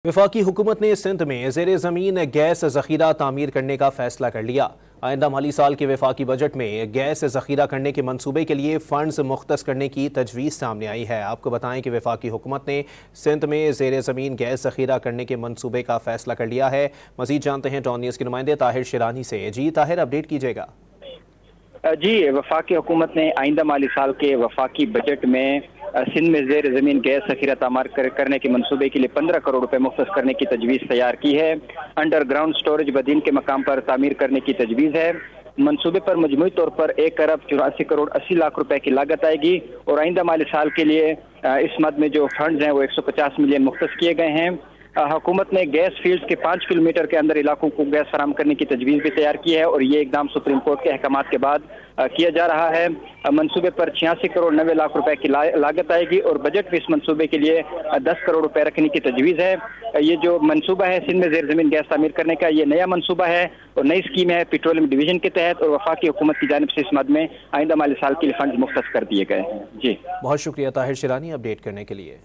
वफाकी हुकूमत ने सिंध में ज़ेर ज़मीन गैस ज़ख़ीरा तामीर करने का फैसला कर लिया। आइंदा माली साल के वफाकी बजट में गैस ज़ख़ीरा करने के मनसूबे के लिए फ़ंड्स मुख्तस करने की तजवीज़ सामने आई है। आपको बताएं कि वफाकी हुकूमत ने सिंध में ज़ेर ज़मीन गैस ज़ख़ीरा करने के मनसूबे का फैसला कर लिया है। मज़ीद जानते हैं टॉन न्यूज़ के नुमाइंदे ताहिर शिरानी से। जी ताहिर, अपडेट कीजिएगा। जी, वफाकी हुकूमत ने आइंदा माली साल के वफाकी बजट में सिंध में ज़ेर ज़मीन गैस ज़ख़ीरा तामीर करने के मनसूबे के लिए 15 करोड़ रुपए मुख्तस करने की तजवीज़ तैयार की है। अंडरग्राउंड स्टोरेज बदीन के मकाम पर तामीर करने की तजवीज़ है। मनसूबे पर मजमूई तौर पर 1 अरब 84 करोड़ 80 लाख रुपए की लागत आएगी और आइंदा माली साल के लिए इस मद में जो फंड्स हैं वो 150 मिलियन मुख्तस किए गए हैं। हुकूमत ने गैस फील्ड के 5 किलोमीटर के अंदर इलाकों को गैस फराम करने की तजवीज़ भी तैयार की है और ये इकदाम सुप्रीम कोर्ट के अहकामात के बाद किया जा रहा है। मनसूबे पर 86 करोड़ 90 लाख रुपए की लागत आएगी और बजट में इस मनसूबे के लिए 10 करोड़ रुपए रखने की तजवीज़ है। ये जो मनसूबा है सिंध में ज़ेर ज़मीन गैस तामीर करने का, ये नया मनसूबा है और नई स्कीम है पेट्रोलियम डिवीजन के तहत और वफाकी हुकूमत की जानिब से इस मद में आइंदा माली साल के लिए फंड मुख्तस कर दिए गए हैं। जी, बहुत शुक्रिया ताहिर शिरानी अपडेट करने के लिए।